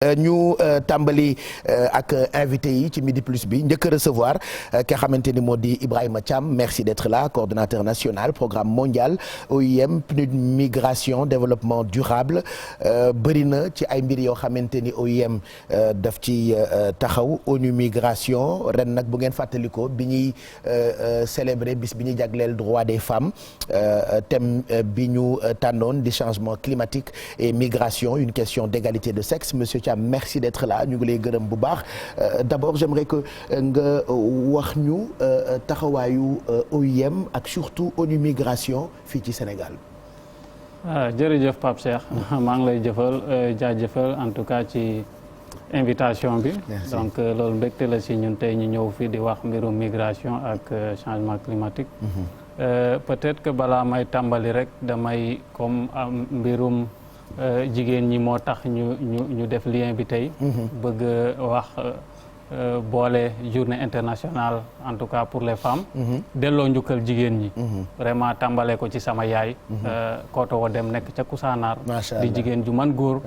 ñu tàmbali ak invité yi ci Midi Plus bi njëkk a recevoir ki nga xamante ni moo di Ibrahima Thiam merci d'être là coordonnateur national programme mondial OIM PNUD migration développement durable bëri na ci ay mbir yoo xamante ni OIM daf ci taxaw ONU migration ren nag bu ngeen fàttalikoo bi ñuy célébrer bis bi ñuy jagleel droit des femmes thème bi ñu tànnoon di changement climatique et migration une question d'égalité de sexe monsieur merci d'être là ñu ngi lay gërëm bu baax d'abord j'aimerais que nga wax ñu taxawaayu OIM ak surtout ONU migration fii ci Sénégal. jërëjëf Pape Cheikh. maa ngi lay jaajëfal en tout cas ci invitation bi. Merci. Donc loolu mbégte la si ñun tey ñu ñëw fii di wax mbirum migration ak changement climatique. Peut-être que balaa may tàmbali rek damay comme mbirum. Jigéen ñi moo tax ñu def lien bi tey. bëgg wax boole journée internationale en tout cas pour les femmes. delloo njukkal jigéen ñi. vraiment tàmbale ko ci sama yaay. kooto wo dem nekk ca Kousanaar. di jigéen ju man góor.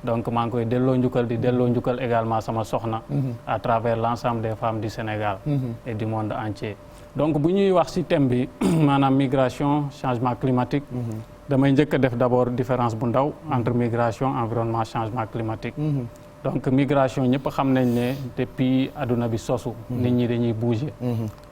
donc maa ngi koy delloo njukkal di delloo njukkal également sama soxna. à travers l'ensemble des femmes du Sénégal. et du monde entier. donc bu ñuy wax ci thème bi maanaam migration changement climatique. damay njëkk a def d'abord différence bu ndaw entre migration environnement changement climatique. Donc migration ñëpp xam nañ ne depuis adduna bi sosu. nit ñi dañuy bouger.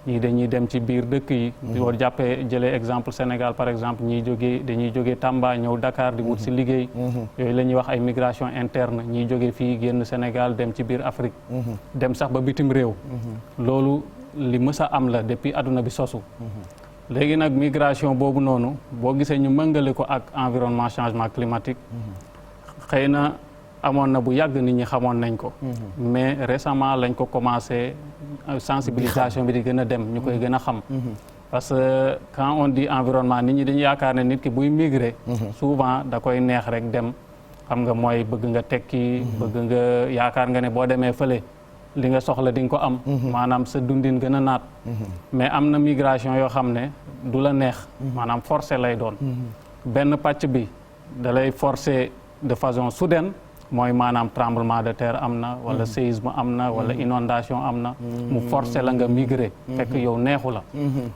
ñii dañuy dem ci biir dëkk yi. boo jëlee exemple Sénégal par exemple dañuy jógee Tamba ñëw Dakar di wut ci liggéey. yooyu la ñuy wax ay migration interne ñiy jógee fii génn Sénégal dem ci biir Afrique. dem sax ba bitim réew. loolu li mës a am la depuis adduna bi sosu. léegi nag migration boobu noonu boo gisee ñu mëngale ko ak environnement changement climatique xëy na amoon na bu yàgg nit ñi xamoon nañ ko mais récemment lañ ko commencé sensibilisation bi di gën a dem ñu koy gën a xam parce que quand on dit environnement nit ñi dañu yaakaar ne nit ki buy migrer souvent da koy neex rek dem xam nga mooy bëgg nga tekki bëgg nga yaakaar nga ne boo demee fële li nga soxla di nga ko am maanaam sa dundin gën a naat mais am na migration yoo xam ne du la neex maanaam forcé lay doon benn pàcc bi da lay forcé de façon soudaine mooy maanaam tremblement de terre am na wala séisme am na wala inondation am na mu forcé la nga migrer fekk yow neexu la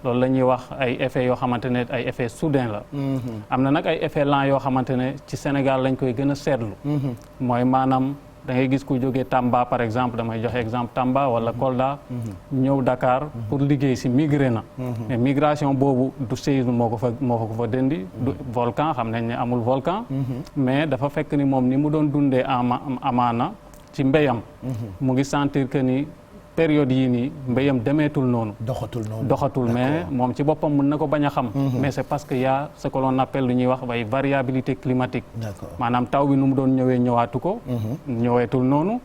loolu la ñuy wax ay effets yoo xamante ne ay effets soudains la am na nag ay effets lents yoo xamante ne ci Sénégal lañ koy gën a seetlu mooy maanaam da ngay gis ku jógee Tamba par exemple damay joxe exemple Tamba wala Kolda ñëw Dakar pour liggéey ci migrer na mais migration boobu du séisme moo ko fa dindi du volcan xam nañ ne amul volcan mais dafa fekk ni moom ni mu doon dundee amaana ci mbéyam mu ngi sentir que ni période yii nii mbéyam demeetul noonu doxatul mais moom ci boppam mën na ko bañ a xam mais c'est parce que y a ce que l'on appelle lu ñuy wax bay variabilité climatique maanaam taw bi nu mu doon ñëwee ñëwaatu ko ñëweetul noonu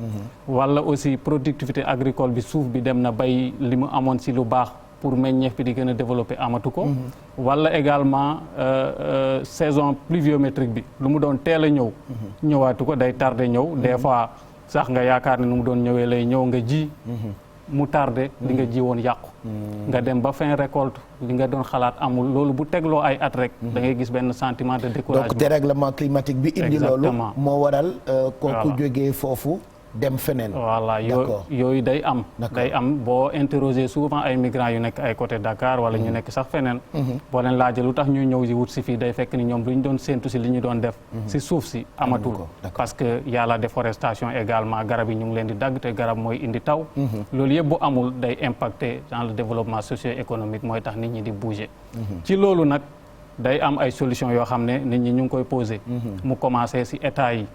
wala aussi productivité agricole bi suuf bi dem na bay li mu amoon ci lu baax pour meññeef bi di gën a développer amatu ko wala également saison pluviométrique bi lu mu doon teel a ñëw ñëwaatu ko day tardé ñëw des fois sax nga yaakaar ne nu mu doon ñëwee lay ñëw nga ji mu tardé li nga ji woon yàqu nga dem ba fin récolte li nga doon xalaat amul loolu bu tegloo ay at rek da ngay gis benn sentiment de découragement. donc dérèglement climatique bi indi loolu moo waral kooku jógee foofu dem feneen. voilà yooyu day am boo interroger souvent ay migrants yu nekk ay côté Dakar wala ñu nekk sax feneen boo leen laajee lu tax ñuy ñëw ji wut si fii day fekk ni ñoom lu ñu doon séentu si li ñu doon def si suuf si amatul parce que y a la déforestation également garab yi ñu ngi leen di dagg te garab mooy indi taw loolu yëpp bu amul day impacter dans le développement socio-économique mooy tax nit ñi di bouger ci loolu nag day am ay solutions yoo xam ne nit ñi ñu ngi koy poser mu commencer si état yi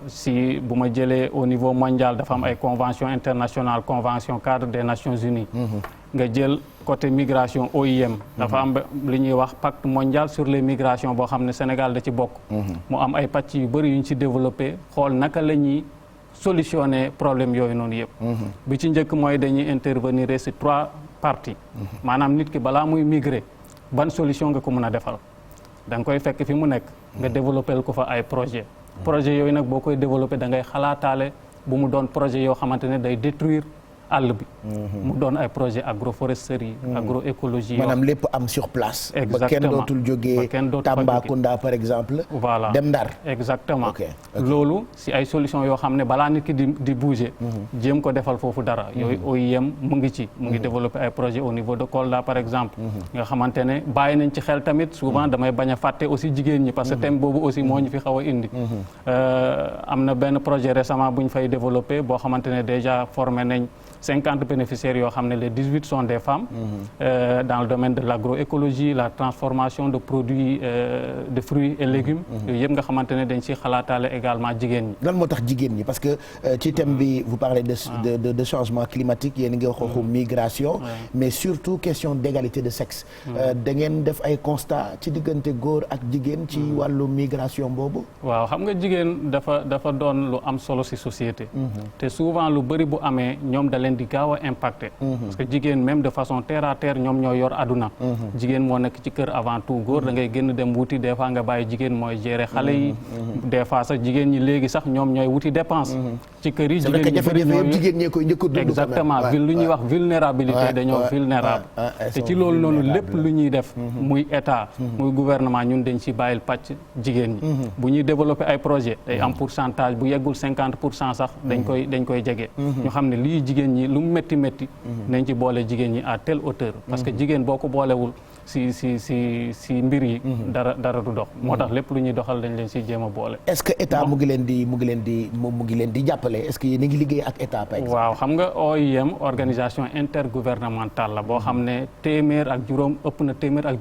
si bu ma jëlee au niveau mondial dafa am ay convention internationale convention cadre des Nations Unies nga jël côté migration OIM dafa am li ñuy wax pacte mondial sur les migrations boo xam ne Sénégal da ci bokk mu am ay pàcc yu bëri yu ñu ci développé xool naka la ñuy solutionner problème yooyu noonu yëpp bi ci njëkk mooy dañuy intervenir ci 3 parties maanaam nit ki balaa muy migrer ban solution nga ko mën a defal da nga koy fekk fi mu nekk nga développer ko fa ay projet yooyu nag boo koy développer da ngay xalaataale bu mu doon projet yoo xamante ne day détruire àll bi. mu doon ay projet agroforesterie agroécologie. maanaam lépp am sur place. exactement ba kenn dootul jógee Tambacounda par exemple. voilà dem Ndar. exactement loolu si ay solution yoo xam ne balaa nit ki di bouger. jéem ko defal foofu dara. yooyu OIM mu ngi développer ay projet au niveau de Kolda par exemple. nga xamante ne bàyyi nañ ci xel tamit souvent damay bañ a fàtte aussi jigéen ñi parce que thème boobu aussi moo ñu fi xaw a indi. am na benn projet récemment bu ñu fay développer boo xamante ne déjà formé nañ 50 bénéficiaires yoo xam ne les 18 sont des femmes. Dans le domaine de l'agroécologie la transformation de produits de fruits et légumes. yooyu yëpp nga xamante ne dañ ciy xalaataale également jigéen ñi. lan moo tax jigéen ñi parce que ci thème bi vous parlez de changement climatique yéen ngi waxu migration. mais surtout question d'égalité de sexe. da ngeen def ay constat ci diggante góor ak jigéen ci wàllu migration boobu. waaw xam nga jigéen dafa doon lu am solo ci société. te souvent lu bëri bu amee ñoom da leen di gaaw a impacté. parce que jigéen même de façon terre à terre ñoom ñoo yor aduna. jigéen moo nekk ci kër avant tout góor da ngay génn dem wuti des fois nga bàyyi jigéen mooy gérer xale yi. des fois sax jigéen ñi léegi sax ñoom ñooy wuti dépense. ci kër yi jigéen ñee koy njëkk a dund. exactement lu ñuy wax vulnérabilité dañoo vulnérable. te ci loolu noonu lépp lu ñuy def. muy état muy gouvernement ñun dañ ci bàyyil pàcc jigéen ñi. bu ñuy développer ay projet day am pourcentage bu yeggul 50% sax dañ koy jege. ñu xam ne lii jigéen ñi lu mu métti nañ ci boole jigéen ñi à telle hauteur parce que jigéen boo ko boolewul si mbir yi dara du dox moo tax lépp lu ñuy doxal dañ leen si jéem a boole. est-ce que état mu ngi leen di jàppale est-ce que yéen a ngi liggéey ak état par exemple. waaw xam nga OIM organisation intergouvernementale la boo xam ne téeméer ak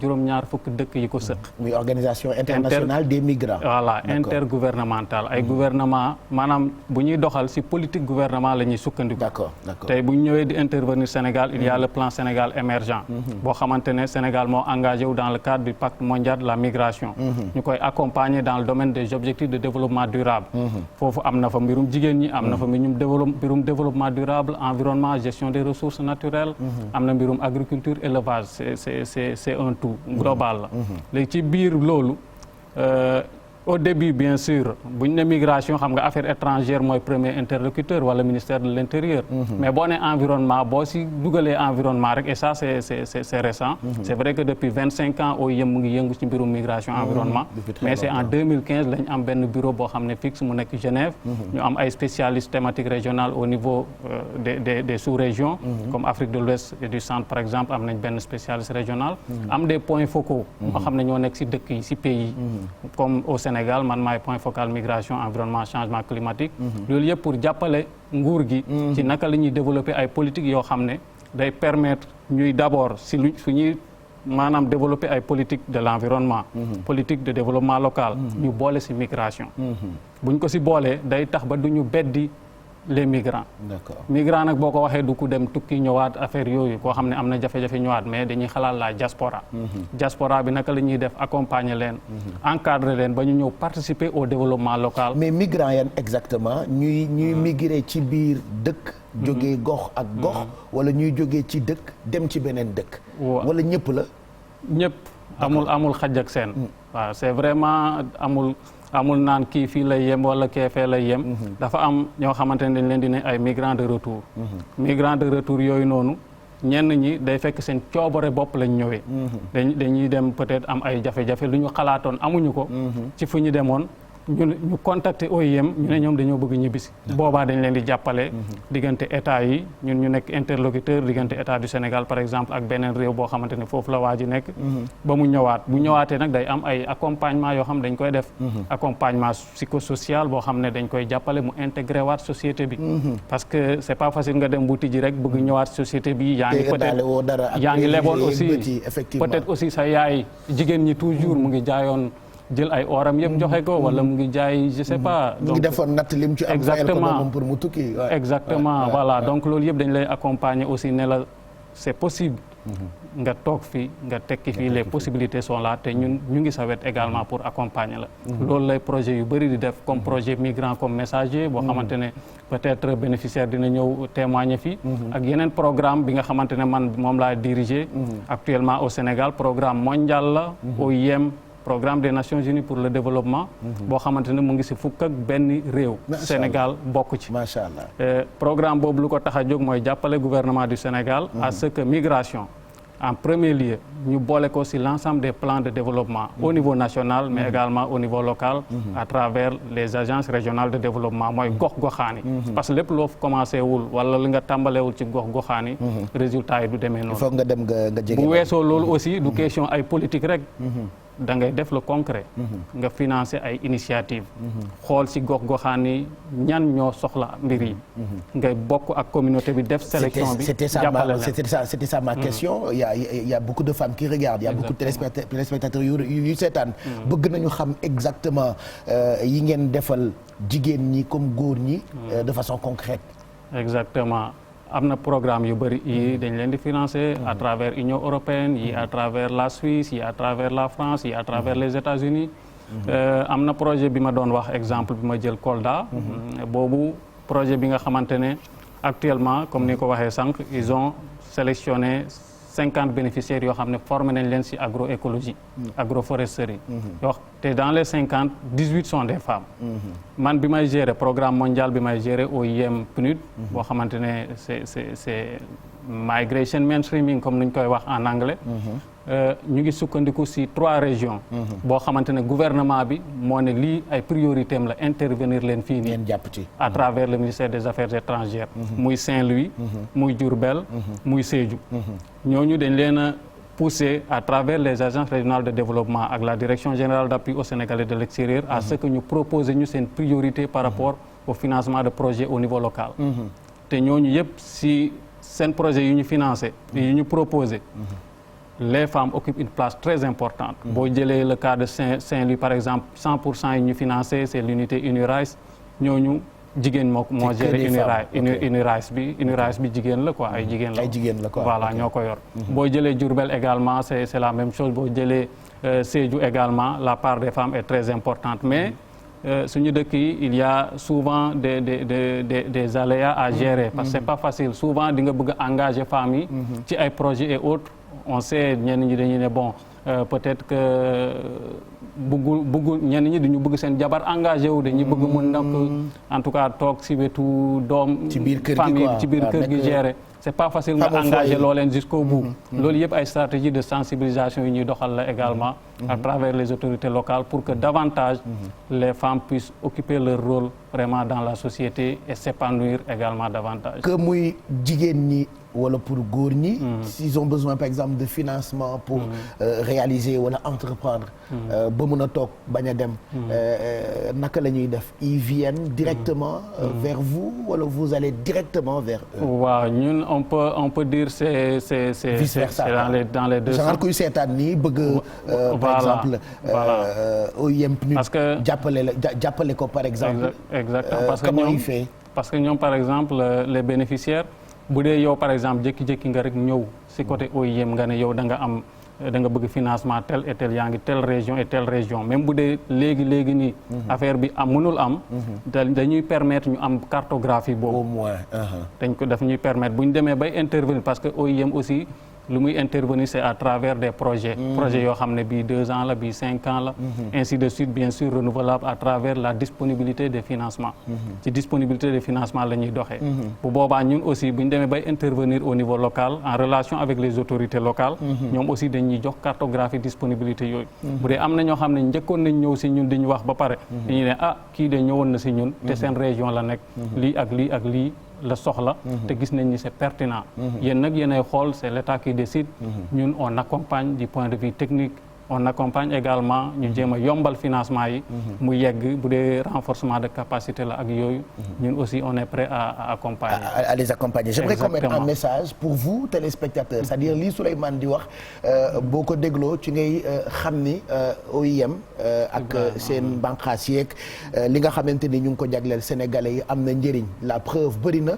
juróom-ñaar fukk dëkk yi ko sëq. muy organisation internationale des migrants. voilà intergouvernementale ay gouvernement maanaam bu ñuy doxal si politique gouvernement la ñuy sukkandiku. d'accord tey bu ñu ñëwee di intervenir Sénégal il y a le plan Sénégal émergent. boo xamante ne Sénégal moo engagé wu dans le cadre du pacte mondial de la migration. ñu koy accompagner dans le domaine des objectifs de développement durable. foofu am na fa mbirum jigéen ñi am na fa mbirum développement durable environnement gestion des ressources naturelles. am na mbirum agriculture élevage c'est un tout global la. léegi ci biir loolu. au début bien sûr bu ñu ne migration xam nga affaires étrangères mooy premier interlocuteur wala ministère de l'intérieur. mais boo ne environnement boo si dugalee environnement rek et ça c'est récent. c'est vrai que depuis 25 ans OIM mu ngi yëngu ci mbirum migration environnement. mais c'est en 2015 lañ am benn bureau boo xam ne fixe mu nekk Genève. ñu am ay spécialistes thématiques régionales au niveau des sous-régions. comme Afrique de l'Ouest et du Centre par exemple am nañ benn spécialiste régional. am des points focaux. moo xam ne ñoo nekk si dëkk yi si pays comme au Sénégal man maay point focal migration environnement changement climatique. loolu yëpp pour jàppale nguur gi. ci naka la ñuy développer ay politiques yoo xam ne day permettre ñuy d'abord su ñuy maanaam développer ay politique de l'environnement. politique de développement local. ñu boole ci migration. buñ ko ci boolee day tax ba du ñu beddi les migrants. D'accord. migrants nag boo ko waxee du ku dem tukki ñëwaat affaire yooyu koo xam ne am na jafe-jafe ñëwaat mais dañuy xalaat la diaspora. diaspora bi naka la ñuy def accompagner leen. encadrer leen ba ñu ñëw participer au développement local. mais migrants yan exactement ñuy migrer ci biir dëkk. jógee gox ak gox. wala ñuy jógee ci dëkk dem ci beneen dëkk. wala ñëpp la. ñëpp amul xaj ak seen. waaw c'est vraiment amul naan kii fii lay yem wala kee fee lay yem. dafa am ñoo xamante ne dañ leen di ne ay migrants de retour. migrants de retour yooyu noonu ñenn ñi day fekk seen coobare bopp lañ ñëwee. dañuy dem peut-être am ay jafe-jafe lu ñu xalaatoon amuñu ko. ci fu ñu demoon ñu contacter OIM ñu ne ñoom dañoo bëgg ñibbisi. boobaa dañ leen di jàppale. diggante état yi ñun ñu nekk interlocuteur diggante état du Sénégal par exemple ak beneen réew boo xamante ne foofu la waa ji nekk. ba mu ñëwaat bu ñëwaatee nag day am ay accompagnement yoo xam dañ koy def. accompagnement psychosocial boo xam ne dañ koy jàppale mu intégré waat société bi. parce que c'est pas facile nga dem wuti ji rek bëgg ñëwaat société bi. yaa ngi peut-être yaa ngi leboon aussi peut-être aussi sa yaay jigéen ñi toujours mu ngi jaayoon. jël ay oram yëpp joxe ko wala mu ngi jaay je sais pas. mu ngi defoon natt lim ci am. exactement pour mu tukki. exactement voilà donc loolu yëpp dañ lay accompagner aussi ne la c'est possible. nga toog fii nga tekki fii les possibilités sont là te ñun ñu ngi sa wet également pour accompagner la. loolu lay projet yu bëri di def comme projet migrant comme messager boo xamante ne peut-être bénéficiaire dina ñëw témoigner fii. ak yeneen programme bi nga xamante ne man moom laa diriger. actuellement au Sénégal programme mondial la. OIM programme des Nations Unies pour le développement. boo xamante ne mu ngi si fukk ak benn réew. Sénégal bokk ci. macha allah programme boobu lu ko tax a jóg mooy jàppale gouvernement du Sénégal. à ce que migration. En premier lieu ñu boole ko ci l'ensemble des plans de développement au niveau national mais également au niveau local à travers les agences régionales de développement mooy gox-goxaan yi parce que lépp loo commencé wul wala li nga tàmbalewul ci gox-goxaan yi résultat yi du demee noonu. foog nga dem nga jege bu weesoo loolu aussi du question ay politique rek da ngay def le concret nga financer ay initiative xool ci gox-goxaan yi ñan ñoo soxla mbir yi ngay bokk ak communauté bi def sélection bi jàppale c'était ça ma question. Il y a beaucoup de femmes qui regardent, il y a beaucoup de téléspectateurs yu seetaan bëgg nañu xam exactement yi ngeen defal jigéen ñi comme góor ñi de façon concrète. Exactement. am na programme yu bëri yi dañ leen di financer à travers Union européenne yi à travers la Suisse yi à travers la France yi à travers les États-Unis am na projet bi ma doon wax exemple bi ma jël Kolda boobu projet bi nga xamante ne actuellement comme ni ko waxee sànq ils ont sélectionné 50 bénéficiaires yoo xam ne formé nañ leen ci agroécologie agroforesterie yoo te dans les 50 18 sont des femmes man bi may gérer programme mondial bi may gérer OIM PNUD boo xamante ne c'est migration mainstreaming comme ni ñu koy wax en anglais ñu ngi sukkandiku ci 3 régions boo xamante ne gouvernement bi moo ne lii ay priorité am la intervenir leen fii nii à travers le ministère des Affaires étrangères muy Saint-Louis muy Diourbel muy Sédhiou ñooñu dañ leen a poussé à travers les agences régionales de développement ak la direction générale d'appui aux Sénégalais de l'extérieur à ce que ñu proposer ñu seen priorité par rapport au financement de projets au niveau local te ñooñu yëpp ci seen projet yu ñu financé yu ñu proposé les femmes occupent une place très importante. boo jëlee le cas de Saint-Louis par exemple 100% yi ñu financé c'est l'unité UNIRICE ñooñu jigéen moo géré UNIRICE bi jigéen la quoi ay jigéen la voilà ñoo ko yor. boo jëlee Diourbel également c'est la même chose boo jëlee Sédhiou également la part des femmes est très importante mais suñu dëkk yi il y a souvent des aléas à gérer parce que c'est pas facile souvent di nga bëgg a engager femmes yi ci ay projets et autres. On sait ñenn ñi dañuy ne bon peut-être que bëggu ñenn ñi dañu bëgg seen jabar engagé wu dañuy bëgg mun nag en tout cas toog ci wetu doom famille ci biir kër gi gérer c'est pas facile nga engagé loo leen jusqu'au bout loolu yëpp ay stratégie de sensibilisation yi ñuy doxal la également à travers les autorités locales pour que davantage les femmes puissent occuper leur rôle vraiment dans la société et s'épanouir également davantage que muy jigéen ñi wala pour góor ñi s'ils ont besoin par exemple de financement pour réaliser wala entreprendre ba mën a toog bañ a dem naka la ñuy def ils viennent directement vers vous wala vous allez directement vers eux. waaw ñun on peut dire c'est vice versa dans les deux sens. kuy seetaan nii bëgg par exemple OIM PNUD parce que jàppale ko par exemple exactement parce que comment il fait parce que ñoom par exemple les bénéficiaires bu dee yow par exemple jékki-jékki nga rek ñëw ci côté OIM nga ne yow da nga bëgg financement tel et tel yaa ngi telle région et telle région même bu dee léegi nii affaire bi mënul am dañuy permettre ñu am cartographie boobu au moins daf ñuy permettre bu ñu demee bay intervenir parce que OIM aussi lu muy intervenir c'est à travers des projets yoo xam ne bii 2 ans la bii 5 ans la ainsi de suite bien sûr renouvelable à travers la disponibilité des financements ci disponibilité des financements la ñuy doxee bu boobaa ñun aussi bu ñu demee bay intervenir au niveau local en relation avec les autorités locales ñoom aussi dañuy jox cartographie disponibilité yooyu bu dee am na ñoo xam ne njëkkoon nañ ñëw ci ñun diñu wax ba pare dañuy ne kii de ñëwoon na ci ñun te seen région la nekk lii ak lii la soxla te gis nañ ni c'est pertinent yéen nag yéenay xool c'est l'État qui décide ñun on accompagne du point de vue technique on accompagne également ñu jéem a yombal financement yi mu yegg bu dee renforcement de capacité la ak yooyu ñun aussi on est prêt à accompagner à les accompagner. J'aimerais qu'on mette un message pour vous téléspectateurs c'est-à-dire lii Souleymane di wax boo ko dégloo ci ngay xam ni OIM ak seen banqaas yeeg li nga xamante ni ñu ngi ko jagleel sénégalais yi am na njëriñ la preuve bëri na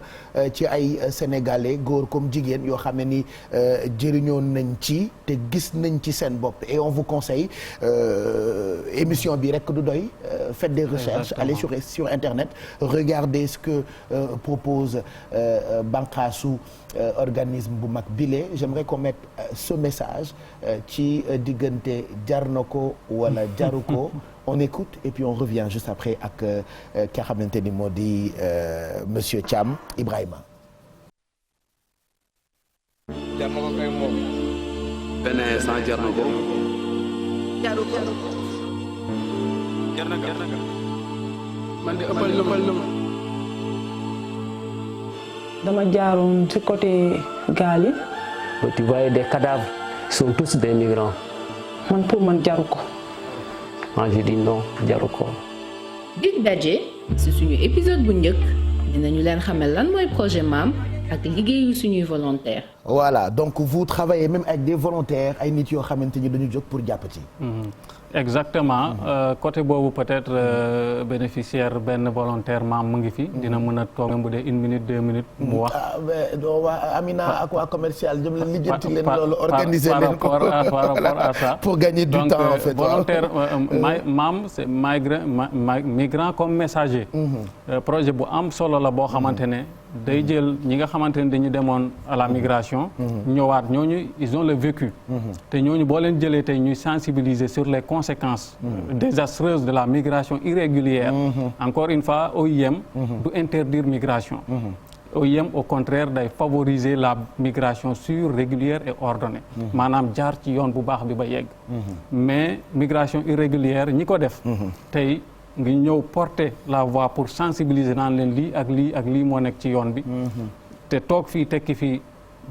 ci ay sénégalais góor comme jigéen yoo xam ne ni jëriñoon nañ ci te gis nañ ci seen bopp et on vous conseille émission bi rek du doy faites des recherches. Exactement. Allez sur internet regardez ce que propose banqaasu organisme bu mag bile. J'aimerais qu'on mette ce message ci diggante jar na ko wala jaru ko. On écoute et puis on revient juste après ak ki nga xamante ni moo di monsieur Thiam Ibrahima. jar na ko kay moom. benn instant jar na ko. jaru ko. jar na ko. man de ëppal na ma. dama jaaroon ci côté gaal yi. tu voyais des cadavres. Ils sont tous des migrants. man pour man jaru ko. Moi je dis non jaru ko. dig daje ci suñu épisode bu njëkk dinañu leen xamal lan mooy projet MAM ak liggéeyu suñuy volontaires. Voilà donc vous travaillez même avec des volontaires ay nit yoo xamante ni dañu jóg pour jàpp ci. Exactement côté boobu peut-être bénéficiaire benn volontaire maam mu ngi fi. dina mën a toog même bu dee 1 minute 2 minutes. mu wax waa Amina ak waa commercial jëm leen lijjanti leen loolu organiser leen ko par rapport à ça. pour gagner du temps en fait. volontaire maam c'est migrant comme messager. projet bu am solo la boo xamante ne. day jël ñi nga xamante ne dañu demoon à la migration. ñëwaat ñooñu ils ont le vécu. te ñooñu boo leen jëlee tey ñuy sensibiliser sur les conséquences. désastreuses de la migration irrégulière. encore une fois OIM. du interdire migration. OIM au contraire day favoriser la migration sûre régulière et ordonnée. maanaam jaar ci yoon bu baax bi ba yegg. mais migration irrégulière ñi ko def. tey. ngi ñëw porter la voix pour sensibiliser naan leen lii ak lii moo nekk ci yoon bi. te toog fii tekki fii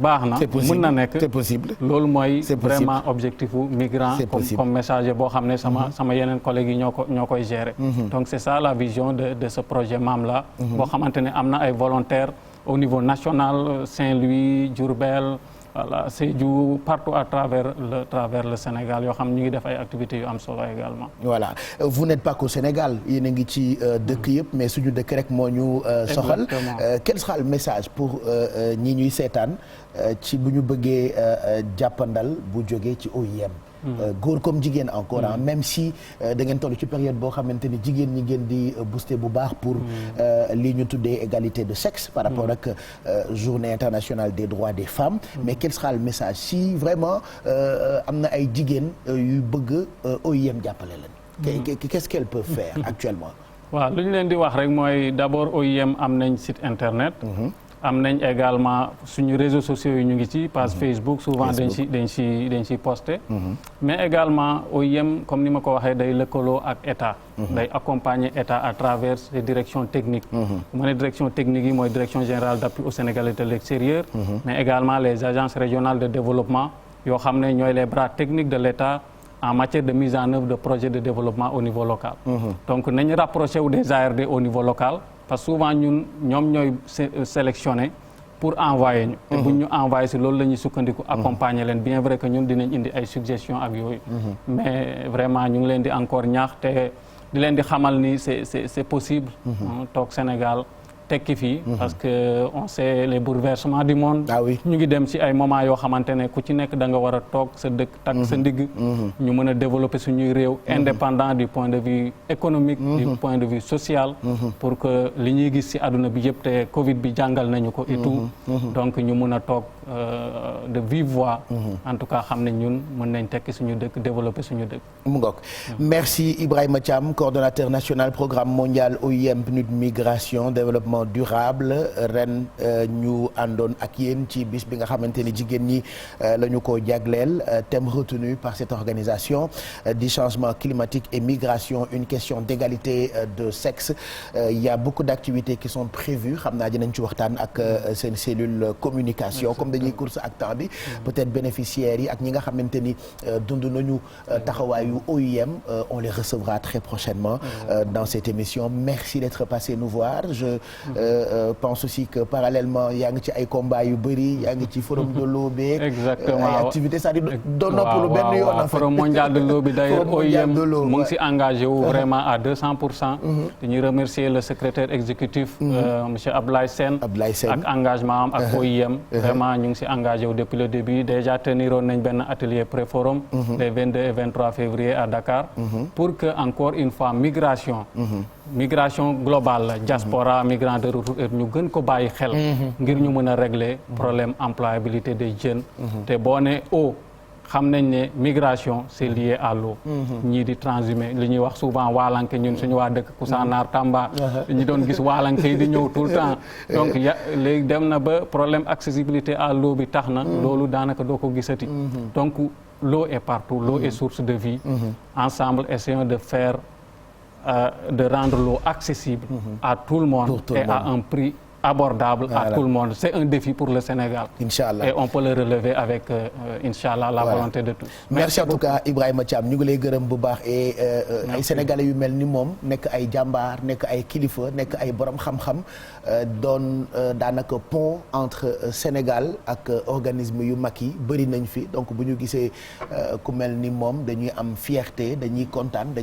baax na. mën na nekk c'est possible. loolu mooy vraiment objectif u migrant comme messager boo xam ne sama yeneen collègues yi ñoo koy gérer. donc c'est ça la vision de ce projet MAM là. boo xamante ne am na ay volontaires au niveau national Saint-Louis Diourbel. voilà Sédhiou partout à travers le Sénégal yoo xam ñu ngi def ay activités yu am solo également. voilà vous n'êtes pas qu'au Sénégal yéen a ngi ci dëkk yëpp mais suñu dëkk rek moo ñu soxal. quel sera le message pour ñi ñuy seetaan ci bu ñu bëggee jàppandal bu jógee ci OIM. góor comme jigéen encore même si da ngeen toll ci période boo xamante ni jigéen ñi ngeen di booster bu baax pour li ñu tuddee égalité de sexe par rapport ak journée internationale des droits des femmes mais quel sera le message si vraiment am na ay jigéen yu bëgg OIM jàppale leen qu'est-ce qu'elles peuvent faire actuellement. waaw lu ñu leen di wax rek mooy d'abord OIM am nañ site internet. am nañ également suñu réseaux sociaux yi ñu ngi ci page Facebook souvent dañ ci posté. mais également OIM comme ni ma ko waxee day lëkkaloo ak état. day accompagner état à travers les directions techniques. mu ne direction technique yi mooy direction générale d'appui au Sénégalais de l'extérieur. mais également les agences régionales de développement yoo xam ne ñooy les bras techniques de l'état en matière de mise en œuvre de projets de développement au niveau local. donc nañu rapproché wu des ARD au niveau local. parce que souvent ñoom ñooy sélectionné pour envoyer ñu. te buñ ñu envoyé si loolu la ñuy sukkandiku accompagner leen bien vrai que ñun dinañ indi ay suggestions ak yooyu. mais vraiment ñu ngi leen di encore ñaax te di leen di xamal ni c'est possible. toog Sénégal tekki fii. parce que on sait les bouleversements du monde. ñu ngi dem ci ay moments yoo xamante ne ku ci nekk da nga war a toog sa dëkk takk sa ndigg. ñu mën a développer suñuy réew. indépendant du point de vue économique. du point de vue social. pour que li ñuy gis ci àdduna bi yëpp te Covid bi jàngal nañu ko et tout. donc ñu mën a toog de vive voix. en tout cas xam ne ñun mën nañ tekki suñu dëkk développer suñu dëkk. mu ngoog merci Ibrahima Thiam coordonnateur national programme mondial OIM PNUD migration développement durable ren ñu àndoon ak yéen ci bis bi nga xamante ni jigéen ñi la ñu ko jagleel thème retenu par cette organisation du changement climatique et migration une question d'égalité de sexe il y a beaucoup d'activités qui sont prévues xam naa dinañ ci waxtaan ak seen cellule communication comme dañuy course ak temps bi peut-être bénéficiaires yi ak ñi nga xamante ni dund nañu taxawaayu OIM on les recevra très prochainement dans cette émission merci d'être passé nous voir pense aussi que parallèlement yaa ngi ci ay combats yu bëri yaa ngi ci forum de l'eau beeg exactement ay activités c'est-à-dire doon noppalu benn yoon en fait forum mondial de l'eau bi d'ailleurs OIM mu ngi si engagé wu vraiment à 200%. dañuy remercier le secrétaire exécutif monsieur Ablaye Sène ak engagement am ak OIM vraiment ñu ngi si engagé wu depuis le début déjà teniroon nañ benn atelier pré-forum les 22 et 23 février à Dakar pour que encore une fois migration globale la diaspora migrants de retour et ñu gën ko bàyyi xel ngir ñu mën a régler problème employabilité des jeunes te boo ne eau xam nañ ne migration c'est lié à l'eau ñii di transhumé li ñuy wax souvent waalanke ñun suñu waa dëkk Kousanaar Tamba ñi doon gis waalanke yi di ñëw tout le temps donc léegi dem na ba problème accessibilité à l'eau bi tax na loolu daanaka doo ko gisati donc l'eau est partout l'eau est source de vie ensemble essayons de faire de rendre l'eau accessible à tout le monde et à un prix abordable à tout le monde. C'est un défi pour le Sénégal. Inch'Allah. Et on peut le relever avec Inch'Allah la volonté de tous. Merci en tout cas Ibrahima Thiam ñu ngi lay gërëm bu baax et ay sénégalais yu mel ni moom nekk ay jàmbaar nekk ay kilifa nekk ay borom xam-xam doon daanaka pont entre Sénégal ak organisme yu mag yi bëri nañ fi donc bu ñu gisee ku mel ni moom dañuy am fierté dañuy kontaan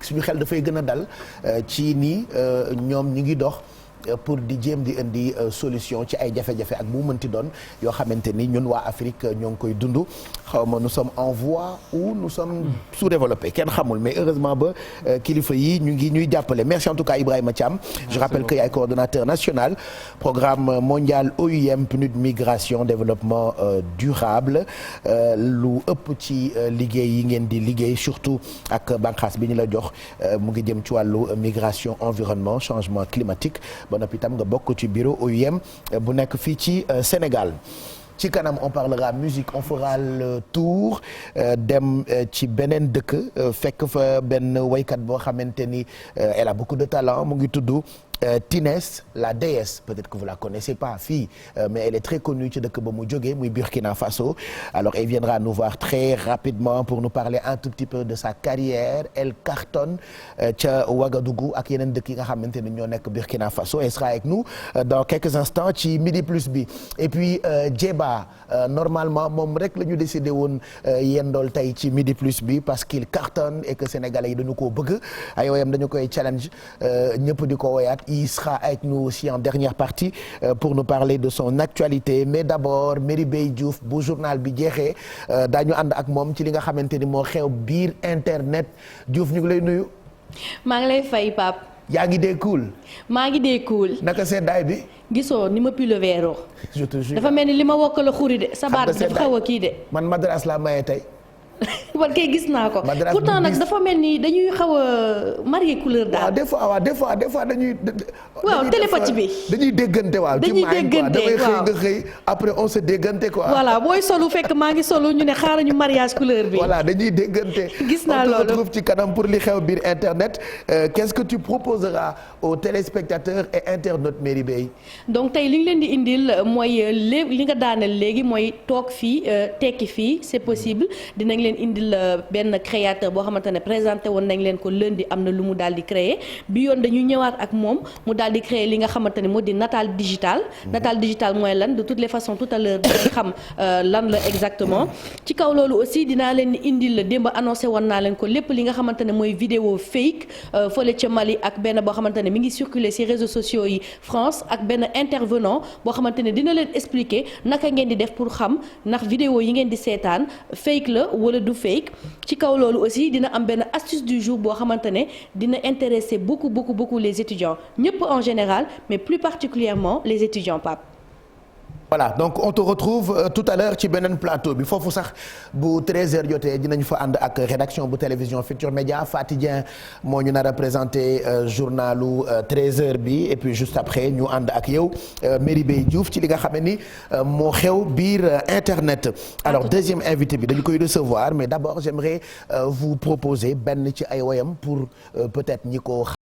suñu xel dafay gën a dal ci ni ñoom ñi ngi dox. Pour di jéem di indi solution ci ay jafe-jafe ak bu mënti doon yoo xamante ni ñun waa Afrique ñoo ngi koy dund xaw ma nous sommes en voie ou nous sommes sous-développés kenn xamul mais heureusement ba kilifa yi ñu ngi ñuy jàppale merci en tout cas Ibrahima Thiam. Je rappelle que yaay coordonnateur national programme mondial OIM PNUD migration développement durable lu ëpp ci liggéey yi ngeen di liggéey surtout ak bànqaas bi ñu la jox mu ngi jëm ci wàllu migration environnement changement climatique. ba noppi itam nga bokk ci bureau OIM bu nekk fii ci Sénégal ci kanam on parlera musique on fera le tour dem ci beneen dëkk fekk fa benn waykat boo xamante ni elle a beaucoup de talent mu ngi tudd Tinès la déesse peut-être que vous la connaissez pas fii mais elle est très connue ci dëkk ba mu jógee muy Burkina Faso alors elle viendra nous voir très rapidement pour nous parler un tout petit peu de sa carrière elle cartonne ca Ouagadougou ak yeneen dëkk yi nga xamante ni ñoo nekk Burkina Faso elle sera avec nous dans quelques instants ci Midi Plus bi et puis Djeba normalement moom rek la ñu décidé woon yendool tey ci Midi Plus bi parce qu'il cartonne et que sénégalais yi dañu koo bëgg ay woyam dañu koy challenge ñëpp di ko woyaat il sera avec nous aussi en dernière partie pour nous parler de son actualité mais d'abord Meribey Diouf bu journal bi jeexee daañu ànd ak moom ci li nga xamante ni moo xew biir internet Diouf ñu ngi lay nuyu. maa ngi lay fay Pape. yaa ngi dee cool. maa ngi dee cool. naka seddaay bi. gisoo ni ma pilo weeroo. je te jure dafa mel ni li ma wokk la xuri de. sa baat bi dafa xaw a kii de. man madras laa maye tey. man kay gis naa ko pourtant nag dafa mel ni dañuy xaw a marié couleur daal. waaw des fois dañuy. waaw télépathie bi. dañuy déggante waaw. dañuy déggante damay xëy nga xëy après on se déggante quoi. voilà booy solu fekk maa ngi solu ñu ne xaaral ñu mariage couleur bi. voilà dañuy déggante. gis naa loolu on te retrouve ci kanam pour li xew biir internet qu'est-ce que tu proposeras aux téléspectateurs et internautes Meribey. donc tey li ñu leen di indil mooy li nga daanal léegi mooy toog fii tekki fii c'est possible dinañ leen indil benn créateur boo xamante ne présenté woon nañ leen ko lundi am na lu mu daal di créer bi yoon dañuy ñëwaat ak moom mu daal di créer li nga xamante ne moo di natal digital. natal digital mooy lan de toutes les façons tout à l'heure dinañ xam lan la exactement ci kaw loolu aussi dinaa leen indil démb annoncé woon naa leen ko lépp li nga xamante ne mooy vidéo fake fële ca Mali ak benn boo xamante ne mi ngi circuler ci réseaux sociaux yi France ak benn intervenant boo xamante ne dina leen expliquer naka ngeen di def pour xam ndax vidéo yi ngeen di seetaan fake la wala du fake ci kaw loolu aussi dina am benn astuce du jour boo xamante ne dina intéresser beaucoup les étudiants ñëpp en général mais plus particulièrement les étudiants Pape. voilà donc on te retrouve tout à l'heure ci beneen plateau bi foofu sax bu 13h jotee dinañ fa ànd ak rédaction bu télévision Futurs Médias Faty Dieng moo ñu nar a présenté journalu 13h bi et puis juste après ñu ànd ak yow Meribey Diouf ci li nga xam ni moo xew biir internet. alors deuxième invité bi dañu koy recevoir mais d'abord j'aimerais vous proposer benn ci ay woyam pour peut-être ñi ko